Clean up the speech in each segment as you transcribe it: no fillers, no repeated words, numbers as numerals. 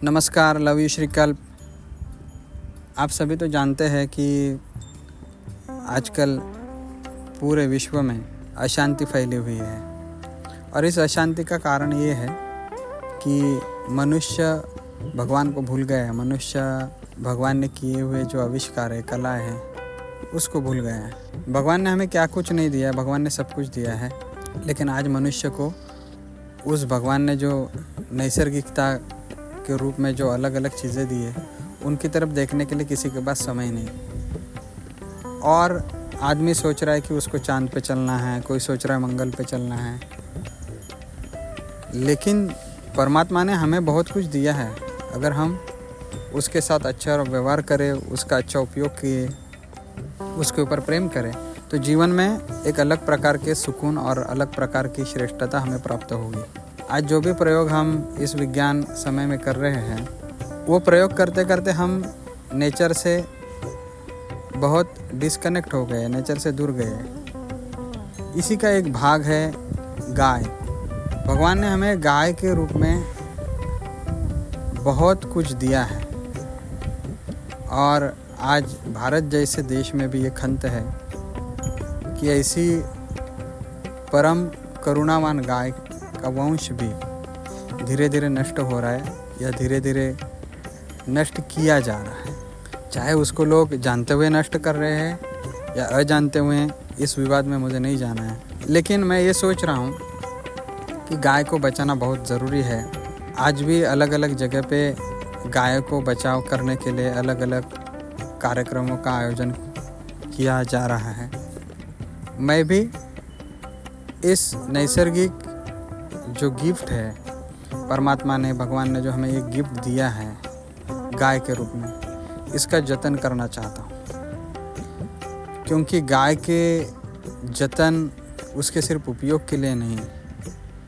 नमस्कार, love you श्रीकल्प। आप सभी तो जानते हैं कि आजकल पूरे विश्व में अशांति फैली हुई है और इस अशांति का कारण ये है कि मनुष्य भगवान को भूल गया है। मनुष्य भगवान ने किए हुए जो आविष्कार है, कला है, उसको भूल गया है। भगवान ने हमें क्या कुछ नहीं दिया, भगवान ने सब कुछ दिया है, लेकिन आज मनुष्य को उस भगवान ने जो नैसर्गिकता के रूप में जो अलग अलग चीज़ें दी है, उनकी तरफ देखने के लिए किसी के पास समय नहीं। और आदमी सोच रहा है कि उसको चांद पे चलना है, कोई सोच रहा है मंगल पे चलना है, लेकिन परमात्मा ने हमें बहुत कुछ दिया है। अगर हम उसके साथ अच्छा व्यवहार करें, उसका अच्छा उपयोग किए, उसके ऊपर प्रेम करें, तो जीवन में एक अलग प्रकार के सुकून और अलग प्रकार की श्रेष्ठता हमें प्राप्त होगी। आज जो भी प्रयोग हम इस विज्ञान समय में कर रहे हैं, वो प्रयोग करते करते हम नेचर से बहुत डिस्कनेक्ट हो गए, नेचर से दूर गए। इसी का एक भाग है गाय। भगवान ने हमें गाय के रूप में बहुत कुछ दिया है और आज भारत जैसे देश में भी ये खंत है कि ऐसी परम करुणावान गाय का वंश भी धीरे धीरे नष्ट हो रहा है या धीरे धीरे नष्ट किया जा रहा है। चाहे उसको लोग जानते हुए नष्ट कर रहे हैं या अजानते हुए, इस विवाद में मुझे नहीं जाना है, लेकिन मैं ये सोच रहा हूँ कि गाय को बचाना बहुत ज़रूरी है। आज भी अलग अलग जगह पे गाय को बचाव करने के लिए अलग अलग कार्यक्रमों का आयोजन किया जा रहा है। मैं भी इस नैसर्गिक जो गिफ्ट है, परमात्मा ने, भगवान ने जो हमें एक गिफ्ट दिया है गाय के रूप में, इसका जतन करना चाहता हूँ। क्योंकि गाय के जतन उसके सिर्फ उपयोग के लिए नहीं,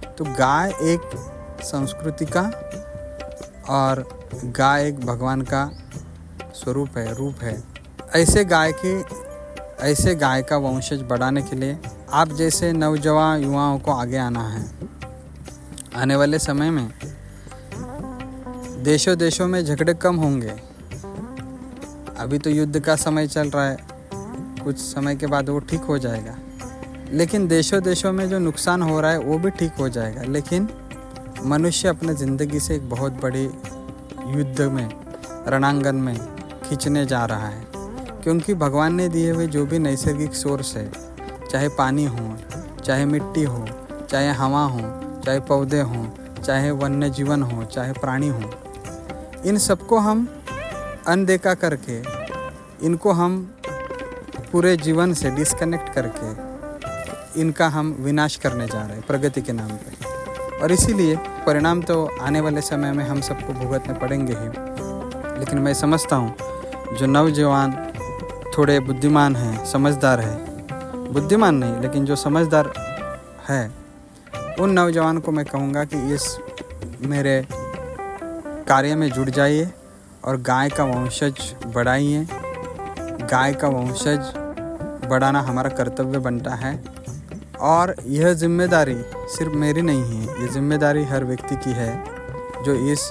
तो गाय एक संस्कृति का और गाय एक भगवान का स्वरूप है, रूप है। ऐसे गाय का वंशज बढ़ाने के लिए आप जैसे नौजवान युवाओं को आगे आना है। आने वाले समय में देशों देशों में झगड़े कम होंगे। अभी तो युद्ध का समय चल रहा है, कुछ समय के बाद वो ठीक हो जाएगा, लेकिन देशों देशों में जो नुकसान हो रहा है वो भी ठीक हो जाएगा। लेकिन मनुष्य अपने ज़िंदगी से एक बहुत बड़ी युद्ध में, रणांगन में खींचने जा रहा है। क्योंकि भगवान ने दिए हुए जो भी नैसर्गिक सोर्स है, चाहे पानी हो, चाहे मिट्टी हो, चाहे हवा हो, चाहे पौधे हों, चाहे वन्य जीवन हो, चाहे प्राणी हो, इन सबको हम अनदेखा करके, इनको हम पूरे जीवन से डिस्कनेक्ट करके इनका हम विनाश करने जा रहे हैं प्रगति के नाम पे। और इसीलिए परिणाम तो आने वाले समय में हम सबको भुगतने पड़ेंगे ही। लेकिन मैं समझता हूँ जो नौजवान थोड़े बुद्धिमान हैं, समझदार है, बुद्धिमान नहीं लेकिन जो समझदार है, उन नौजवान को मैं कहूँगा कि इस मेरे कार्य में जुड़ जाइए और गाय का वंशज बढ़ाइए। गाय का वंशज बढ़ाना हमारा कर्तव्य बनता है और यह जिम्मेदारी सिर्फ मेरी नहीं है, ये जिम्मेदारी हर व्यक्ति की है जो इस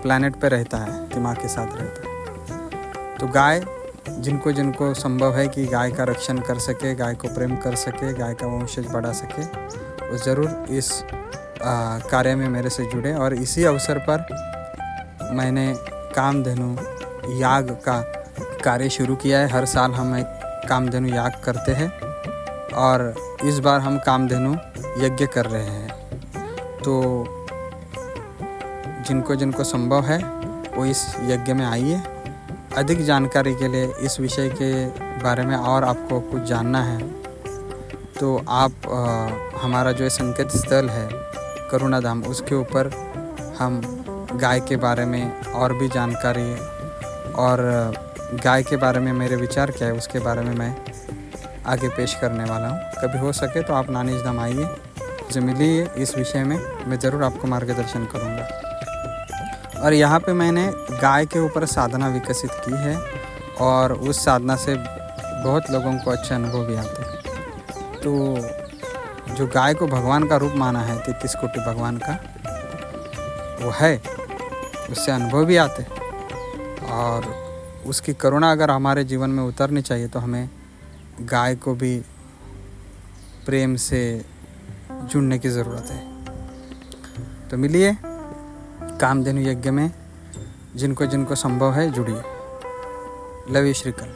प्लैनेट पे रहता है, दिमाग के साथ रहता है। तो गाय, जिनको जिनको संभव है कि गाय का रक्षण कर सके, गाय को प्रेम कर सके, गाय का वंशज बढ़ा सके, वो ज़रूर इस कार्य में मेरे से जुड़े। और इसी अवसर पर मैंने कामधेनु याग का कार्य शुरू किया है। हर साल हम एक कामधेनु याग करते हैं और इस बार हम कामधेनु यज्ञ कर रहे हैं। तो जिनको जिनको संभव है वो इस यज्ञ में आइए। अधिक जानकारी के लिए, इस विषय के बारे में और आपको कुछ जानना है, तो आप हमारा जो संकेत स्थल है करुणाधाम, उसके ऊपर हम गाय के बारे में और भी जानकारी और गाय के बारे में मेरे विचार क्या है उसके बारे में मैं आगे पेश करने वाला हूँ। कभी हो सके तो आप नानीज धाम आइए, मुझे मिलिए, इस विषय में मैं ज़रूर आपको मार्गदर्शन करूँगा। और यहाँ पे मैंने गाय के ऊपर साधना विकसित की है और उस साधना से बहुत लोगों को अच्छे अनुभव भी आते हैं। तो जो गाय को भगवान का रूप माना है, 33 कोटि भगवान का, वो है उससे अनुभव भी आते, और उसकी करुणा अगर हमारे जीवन में उतरनी चाहिए तो हमें गाय को भी प्रेम से जुड़ने की ज़रूरत है। तो मिलिए कामधेनु यज्ञ में, जिनको जिनको संभव है जुड़िए। Love you श्रीकल।